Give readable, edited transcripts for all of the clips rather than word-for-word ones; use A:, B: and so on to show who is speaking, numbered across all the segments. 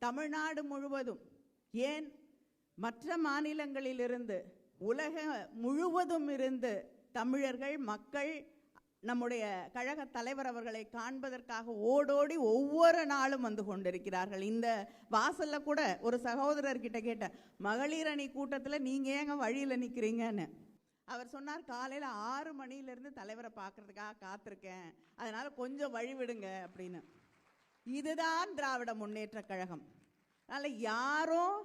A: தமிழ்நாடு முழுவதும், ஏன் மற்ற மாநிலங்களிலிருந்து உலக முழுவதும் இருந்து தமிழர்கள் மக்கள் நம்முடைய கழக தலைவர் அவர்களை காண்பதற்காக ஓடோடி ஒவ்வொரு நாளும் வந்து கொண்டிருக்கிறார்கள். இந்த வாசல்ல கூட ஒரு சகோதரர்கிட்ட கேட்டேன், மகளிர் அணி கூட்டத்தில் நீங்க ஏங்க வழியில் நிற்கிறீங்கன்னு. அவர் சொன்னார், காலையில் 6 மணியிலிருந்து தலைவரை பார்க்கறதுக்காக காத்திருக்கேன், அதனால கொஞ்சம் வழி விடுங்க அப்படின்னு. இதுதான் திராவிட முன்னேற்ற கழகம். அதனால யாரும்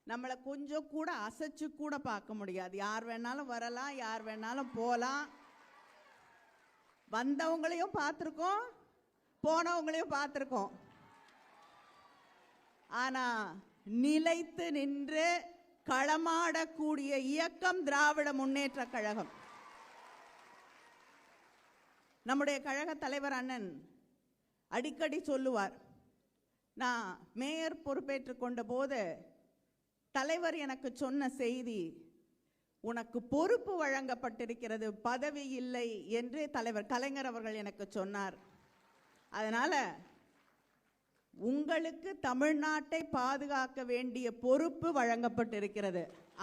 A: நம்மளை கொஞ்சம் கூட அசைச்சு கூட பார்க்க முடியாது. யார் வேணாலும் வரலாம், யார் வேணாலும் போகலாம். வந்தவங்களையும் பார்த்துருக்கோம், போனவங்களையும் பார்த்துருக்கோம். ஆனா நிலைத்து நின்று களமாடக்கூடிய இயக்கம் திராவிட முன்னேற்ற கழகம். நம்முடைய கழக தலைவர் அண்ணன் அடிக்கடி சொல்லுவார், நான் மேயர் பொறுப்பேற்றுக் கொண்ட போது தலைவர் எனக்கு சொன்ன செய்தி, உனக்கு பொறுப்பு வழங்கப்பட்டிருக்கிறது, பதவி இல்லை என்று தலைவர் கலைஞர் அவர்கள் எனக்கு சொன்னார். அதனால உங்களுக்கு தமிழ்நாட்டை பாதுகாக்க வேண்டிய பொறுப்பு வழங்கப்பட்டிருக்கிறது,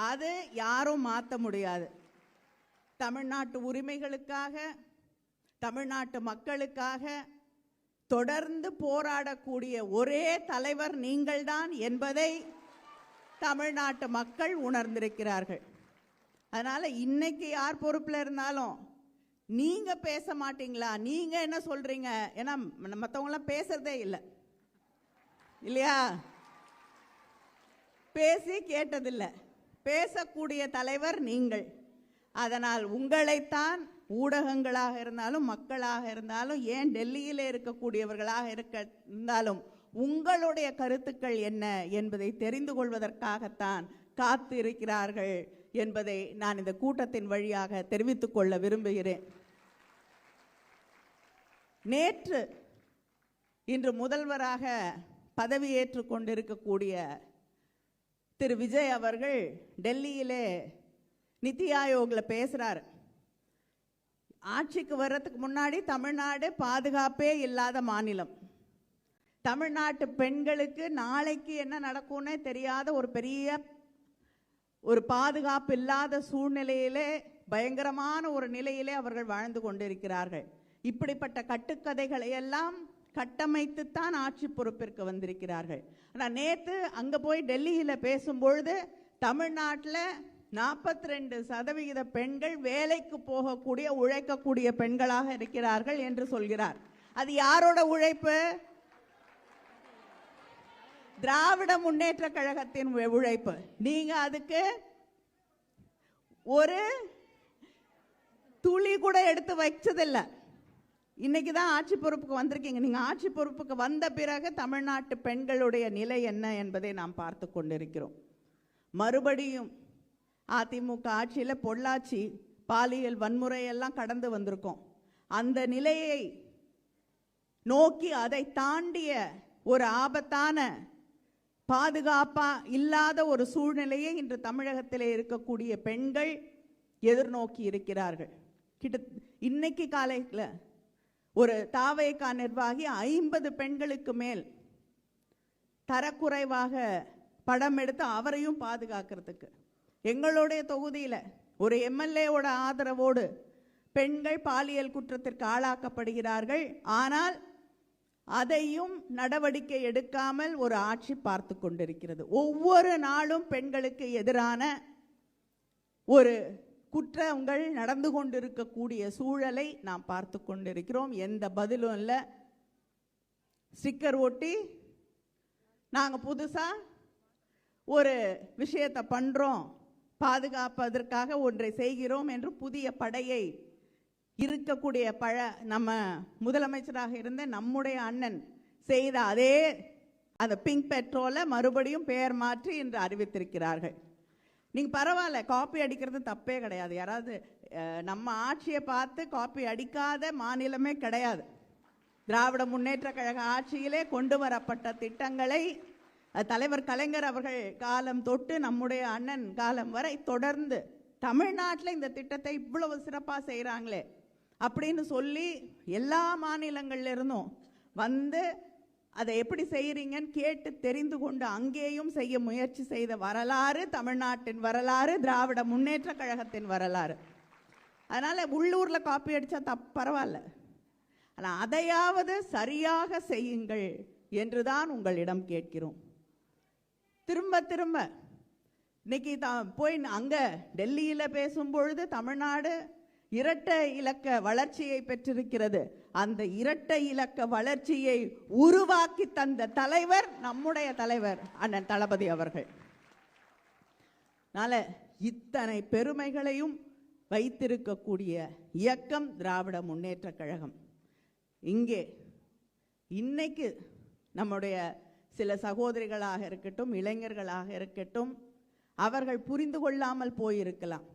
A: அது யாரும் மாற்ற முடியாது. தமிழ்நாட்டு உரிமைகளுக்காக, தமிழ்நாட்டு மக்களுக்காக தொடர்ந்து போராடக்கூடிய ஒரே தலைவர் நீங்கள்தான் என்பதை தமிழ்நாட்டு மக்கள் உணர்ந்திருக்கிறார்கள். அதனால இன்னைக்கு யார் பொறுப்பில் இருந்தாலும் நீங்க பேச மாட்டீங்களா, நீங்க என்ன சொல்றீங்க, ஏன்னா மற்றவங்களாம் பேசுறதே இல்லை இல்லையா, பேசி கேட்டதில்லை, பேசக்கூடிய தலைவர் நீங்கள். அதனால் உங்களைத்தான் ஊடகங்களாக இருந்தாலும் மக்களாக இருந்தாலும், ஏன் டெல்லியிலே இருக்கக்கூடியவர்களாக இருந்தாலும் உங்களுடைய கருத்துக்கள் என்ன என்பதை தெரிந்து கொள்வதற்காகத்தான் காத்து இருக்கிறார்கள் என்பதை நான் இந்த கூட்டத்தின் வழியாக தெரிவித்துக் கொள்ள விரும்புகிறேன். நேற்று இன்று முதல்வராக பதவியேற்றுக் கொண்டிருக்கக்கூடிய திரு விஜய் அவர்கள் டெல்லியிலே நிதி ஆயோக்ல பேசுறார். ஆட்சிக்கு வர்றதுக்கு முன்னாடி தமிழ்நாடு பாதுகாப்பே இல்லாத மாநிலம், தமிழ்நாட்டு பெண்களுக்கு நாளைக்கு என்ன நடக்கும்னே தெரியாத ஒரு பெரிய ஒரு பாதுகாப்பு இல்லாத சூழ்நிலையிலே, பயங்கரமான ஒரு நிலையிலே அவர்கள் வாழ்ந்து கொண்டிருக்கிறார்கள். இப்படிப்பட்ட கட்டுக்கதைகளை எல்லாம் கட்டமைத்துத்தான் ஆட்சி பொறுப்பிற்கு வந்திருக்கிறார்கள். ஆனால் நேற்று அங்கே போய் டெல்லியில் பேசும்பொழுது தமிழ்நாட்டில் 42% பெண்கள் வேலைக்கு போகக்கூடிய உழைக்கக்கூடிய பெண்களாக இருக்கிறார்கள் என்று சொல்கிறார். அது யாரோட உழைப்பு? திராவிட முன்னேற்ற கழகத்தின் உழைப்பு. நீங்க அதுக்கு ஒரு துளி கூட எடுத்து வச்சதில்லை. இன்னைக்கு தான் ஆட்சி பொறுப்புக்கு வந்திருக்கீங்க. நீங்க ஆட்சி பொறுப்புக்கு வந்த பிறகு தமிழ்நாட்டு பெண்களுடைய நிலை என்ன என்பதை நாம் பார்த்து கொண்டிருக்கிறோம். மறுபடியும் அதிமுக ஆட்சியில் பொள்ளாச்சி பாலியல் வன்முறையெல்லாம் கடந்து வந்திருக்கோம். அந்த நிலையை நோக்கி அதை தாண்டிய ஒரு ஆபத்தான பாதுகாப்பா இல்லாத ஒரு சூழ்நிலையை இன்று தமிழகத்திலே இருக்கக்கூடிய பெண்கள் எதிர்நோக்கி இருக்கிறார்கள். இன்னைக்கு காலையில் ஒரு தாவேகா நிர்வாகி 50 பெண்களுக்கு மேல் தரக்குறைவாக படம் எடுத்து அவரையும் பாதுகாக்கிறதுக்கு எங்களுடைய தொகுதியில் ஒரு எம்எல்ஏவோட ஆதரவோடு பெண்கள் பாலியல் குற்றத்திற்கு ஆளாக்கப்படுகிறார்கள். ஆனால் அதையும் நடவடிக்கை எடுக்காமல் ஒரு ஆட்சி பார்த்து கொண்டிருக்கிறது. ஒவ்வொரு நாளும் பெண்களுக்கு எதிரான ஒரு குற்றங்கள் நடந்து கொண்டிருக்கக்கூடிய சூழலை நாம் பார்த்து கொண்டிருக்கிறோம். எந்த பதிலும் இல்லை. ஸ்டிக்கர் ஒட்டி நாங்கள் புதுசாக ஒரு விஷயத்தை பண்ணுறோம், பாதுகாப்பதற்காக ஒன்றை செய்கிறோம் என்று புதிய படையை இருக்கக்கூடிய நம்ம முதலமைச்சராக இருந்த நம்முடைய அண்ணன் செய்த அதே அந்த பிங்க் பெட்ரோலை மறுபடியும் பெயர் மாற்றி இன்று அறிவித்திருக்கிறார்கள். நீங்கள் பரவாயில்ல, காப்பி அடிக்கிறது தப்பே கிடையாது. யாராவது நம்ம ஆட்சியை பார்த்து காப்பி அடிக்காத மாநிலமே கிடையாது. திராவிட முன்னேற்ற கழக ஆட்சியிலே கொண்டு வரப்பட்ட திட்டங்களை தலைவர் கலைஞர் அவர்கள் காலம் தொட்டு நம்முடைய அண்ணன் காலம் வரை தொடர்ந்து தமிழ்நாட்டில் இந்த திட்டத்தை இவ்வளவு சிறப்பாக செய்கிறாங்களே அப்படின்னு சொல்லி எல்லா மாநிலங்கள்ல இருந்தும் வந்து அதை எப்படி செய்கிறீங்கன்னு கேட்டு தெரிந்து கொண்டு அங்கேயும் செய்ய முயற்சி செய்த வரலாறு தமிழ்நாட்டின் வரலாறு, திராவிட முன்னேற்ற கழகத்தின் வரலாறு. அதனால் உள்ளூரில் காப்பி அடித்தா பரவாயில்ல, ஆனால் அதையாவது சரியாக செய்யுங்கள் என்றுதான் உங்களிடம் கேட்கிறோம். திரும்ப திரும்ப இன்னைக்கு போய் அங்கே டெல்லியில் பேசும்பொழுது தமிழ்நாடு இரட்டை இலக்க வளர்ச்சியை பெற்றிருக்கிறது. அந்த இரட்டை இலக்க வளர்ச்சியை உருவாக்கி தந்த தலைவர் நம்முடைய தலைவர் அண்ணன் தளபதி அவர்கள். அதனால இத்தனை பெருமைகளையும் வைத்திருக்கக்கூடிய இயக்கம் திராவிட முன்னேற்ற கழகம். இங்கே இன்னைக்கு நம்முடைய சில சகோதரிகளாக இருக்கட்டும், இளைஞர்களாக இருக்கட்டும், அவர்கள் புரிந்து கொள்ளாமல் போயிருக்கலாம்.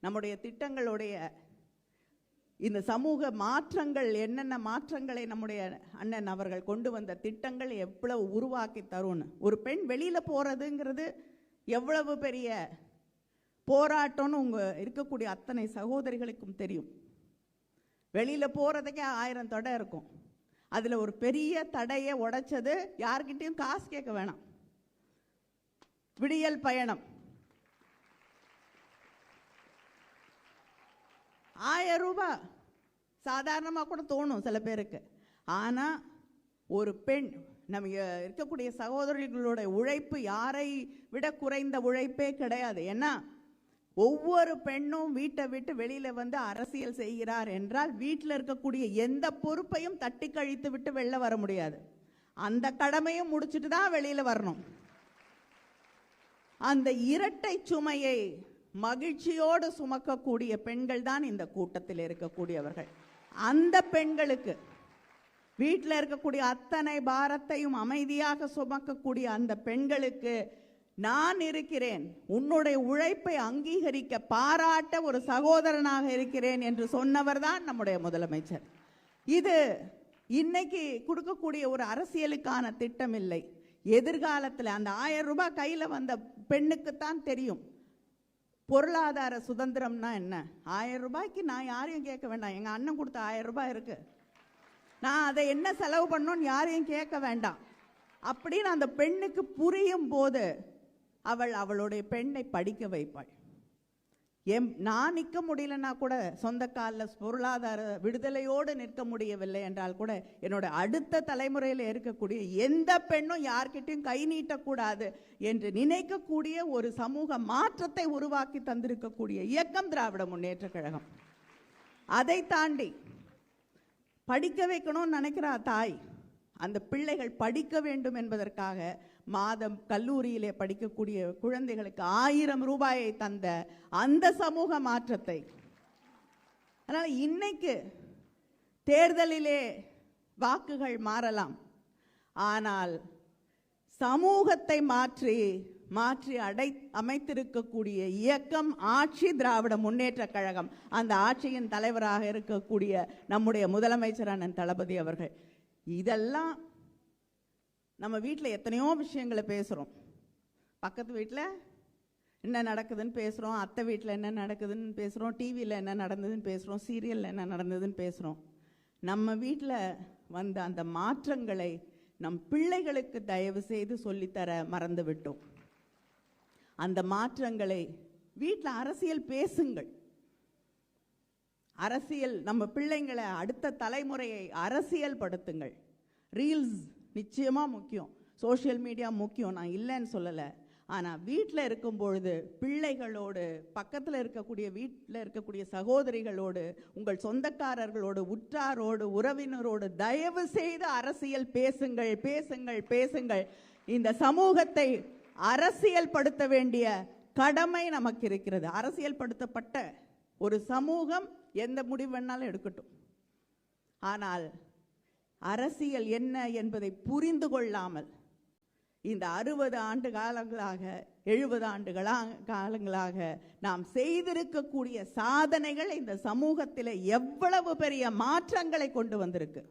A: நம்முடைய திட்டங்களுடைய இந்த சமூக மாற்றங்கள், என்னென்ன மாற்றங்களை நம்முடைய அண்ணன் அவர்கள் கொண்டு வந்த திட்டங்கள் எவ்வளவு உருவாக்கி தரும்னு. ஒரு பெண் வெளியில் போகிறதுங்கிறது எவ்வளவு பெரிய போராட்டம்னு உங்கள் இருக்கக்கூடிய அத்தனை சகோதரிகளுக்கும் தெரியும். வெளியில் போகிறதுக்கே 1000 தடை இருக்கும். அதில் ஒரு பெரிய தடையை உடைச்சது யார்கிட்டையும் காசு கேட்க வேணாம், விடியல் பயணம். 1000 ரூபாய் சாதாரணமாக கூட தோணும் சில பேருக்கு. ஆனால் ஒரு பெண், நம்ம இருக்கக்கூடிய சகோதரிகளோட உழைப்பு யாரை விட குறைந்த உழைப்பே கிடையாது. ஏன்னா ஒவ்வொரு பெண்ணும் வீட்டை விட்டு வெளியில் வந்து அரசியல் செய்கிறார் என்றால் வீட்டில் இருக்கக்கூடிய எந்த பொறுப்பையும் தட்டி கழித்து விட்டு வெளில வர முடியாது. அந்த கடமையும் முடிச்சுட்டு தான் வெளியில் வரணும். அந்த இரட்டை சுமையை மகிழ்ச்சியோடு சுமக்கக்கூடிய பெண்கள் தான் இந்த கூட்டத்தில் இருக்கக்கூடியவர்கள். அந்த பெண்களுக்கு, வீட்டில் இருக்கக்கூடிய அத்தனை பாரத்தையும் அமைதியாக சுமக்கக்கூடிய அந்த பெண்களுக்கு நான் இருக்கிறேன், உன்னுடைய உழைப்பை அங்கீகரிக்க பாராட்ட ஒரு சகோதரனாக இருக்கிறேன் என்று சொன்னவர் தான் நம்முடைய முதலமைச்சர். இது இன்னைக்கு கொடுக்கக்கூடிய ஒரு அரசியலுக்கான திட்டம் இல்லை. எதிர்காலத்தில் அந்த 1000 ரூபாய் கையில் வந்த பெண்ணுக்குத்தான் தெரியும் பொருளாதார சுதந்திரம்னா என்ன. 1000 ரூபாய்க்கு நான் யாரையும் கேட்க வேண்டாம். எங்கள் அண்ணன் கொடுத்த 1000 ரூபாய் இருக்கு, நான் அதை என்ன செலவு பண்ணணும்னு யாரையும் கேட்க வேண்டாம் அப்படின்னு அந்த பெண்ணுக்கு புரியும் போது அவள் அவளுடைய பெண்ணை படிக்க வைப்பாள். நான் நிற்க முடியலன்னா கூட, சொந்த காலில் பொருளாதார விடுதலையோடு நிற்க முடியவில்லை என்றால் கூட, என்னோட அடுத்த தலைமுறையில் இருக்கக்கூடிய எந்த பெண்ணும் யார்கிட்டையும் கை நீட்டக்கூடாது என்று நினைக்கக்கூடிய ஒரு சமூக மாற்றத்தை உருவாக்கி தந்திருக்கக்கூடிய இயக்கம் திராவிட முன்னேற்ற கழகம். அதை தாண்டி படிக்க வைக்கணும்னு நினைக்கிறா தாய், அந்த பிள்ளைகள் படிக்க வேண்டும் என்பதற்காக மாதம் கல்லூரியிலே படிக்கக்கூடிய குழந்தைகளுக்கு 1000 ரூபாயை தந்த அந்த சமூக மாற்றத்தை. அதனால் இன்னைக்கு தேர்தலிலே வாக்குகள் மாறலாம், ஆனால் சமூகத்தை மாற்றி அமைத்திருக்கக்கூடிய இயக்கம் ஆட்சி திராவிட முன்னேற்ற கழகம். அந்த ஆட்சியின் தலைவராக இருக்கக்கூடிய நம்முடைய முதலமைச்சரான தளபதி அவர்கள். இதெல்லாம் நம்ம வீட்டில் எத்தனையோ விஷயங்களை பேசுகிறோம். பக்கத்து வீட்டில் என்ன நடக்குதுன்னு பேசுகிறோம், அத்தை வீட்டில் என்ன நடக்குதுன்னு பேசுகிறோம், டிவியில் என்ன நடந்ததுன்னு பேசுகிறோம், சீரியலில் என்ன நடந்ததுன்னு பேசுகிறோம். நம்ம வீட்டில் வந்த அந்த மாற்றங்களை நம் பிள்ளைகளுக்கு தயவு செய்து சொல்லித்தர மறந்து விட்டோம். அந்த மாற்றங்களை வீட்டில் அரசியல் பேசுங்கள். அரசியல், நம்ம பிள்ளைங்களை, அடுத்த தலைமுறையை அரசியல் படுத்துங்கள். ரீல்ஸ் நிச்சயமாக முக்கியம், சோஷியல் மீடியா முக்கியம், நான் இல்லைன்னு சொல்லலை. ஆனால் வீட்டில் இருக்கும் பொழுது பிள்ளைகளோடு, பக்கத்தில் இருக்கக்கூடிய வீட்டில் இருக்கக்கூடிய சகோதரிகளோடு, உங்கள் சொந்தக்காரர்களோடு, உற்றாரோடு, உறவினரோடு தயவு செய்து அரசியல் பேசுங்கள், பேசுங்கள், பேசுங்கள். இந்த சமூகத்தை அரசியல் படுத்த வேண்டிய கடமை நமக்கு இருக்கிறது. அரசியல் படுத்தப்பட்ட ஒரு சமூகம் எந்த முடிவு வேணாலும் எடுக்கட்டும், ஆனால் அரசியல் என்ன என்பதை புரிந்து கொள்ளாமல் இந்த 60 ஆண்டு காலங்களாக, 70 ஆண்டு காலங்களாக நாம் செய்திருக்கக்கூடிய சாதனைகள் இந்த சமூகத்தில் எவ்வளவு பெரிய மாற்றங்களை கொண்டு வந்திருக்கு.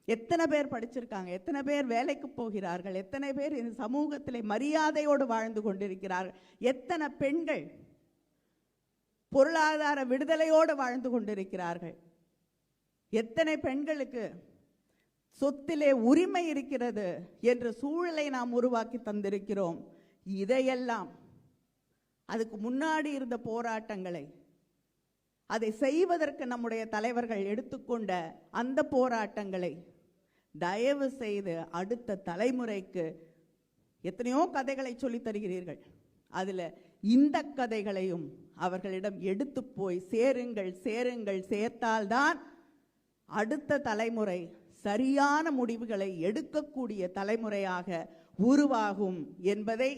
A: எத்தனை பேர் படிச்சிருக்காங்க, எத்தனை பேர் வேலைக்கு போகிறார்கள், எத்தனை பேர் இந்த சமூகத்தில் மரியாதையோடு வாழ்ந்து கொண்டிருக்கிறார்கள், எத்தனை பெண்கள் பொருளாதார விடுதலையோடு வாழ்ந்து கொண்டிருக்கிறார்கள், எத்தனை பெண்களுக்கு சொத்திலே உரிமை இருக்கிறது என்ற சூழலை நாம் உருவாக்கி தந்திருக்கிறோம். இதையெல்லாம் அதுக்கு முன்னாடி இருந்த போராட்டங்களை, அதை செய்வதற்கு நம்முடைய தலைவர்கள் எடுத்துக்கொண்ட அந்த போராட்டங்களை தயவு செய்து அடுத்த தலைமுறைக்கு எத்தனையோ கதைகளை சொல்லித் தருகிறீர்கள். அதில் இந்த கதைகளையும் அவர்களிடம் எடுத்து போய் சேருங்கள், சேருங்கள். சேர்த்தால்தான் அடுத்த தலைமுறை சரியான முடிவுகளை எடுக்கக்கூடிய தலைமுறையாக உருவாகும் என்பதை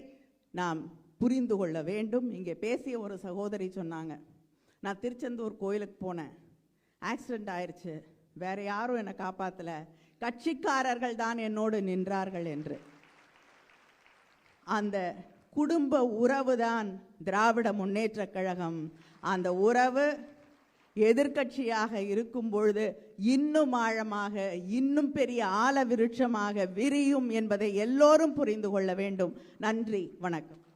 A: நாம் புரிந்து கொள்ள வேண்டும். இங்கே பேசிய ஒரு சகோதரி சொன்னாங்க, நான் திருச்செந்தூர் கோயிலுக்கு போனேன், ஆக்சிடென்ட் ஆயிடுச்சு, வேற யாரும் என்னை காப்பாற்றல, கட்சிக்காரர்கள் தான் என்னோடு நின்றார்கள் என்று. அந்த குடும்ப உறவு தான் திராவிட முன்னேற்றக் கழகம். அந்த உறவு எதிர்க்கட்சியாக இருக்கும் பொழுது இன்னும் ஆழமாக, இன்னும் பெரிய ஆல விருட்சமாக விரியும் என்பதை எல்லோரும் புரிந்து கொள்ள வேண்டும். நன்றி, வணக்கம்.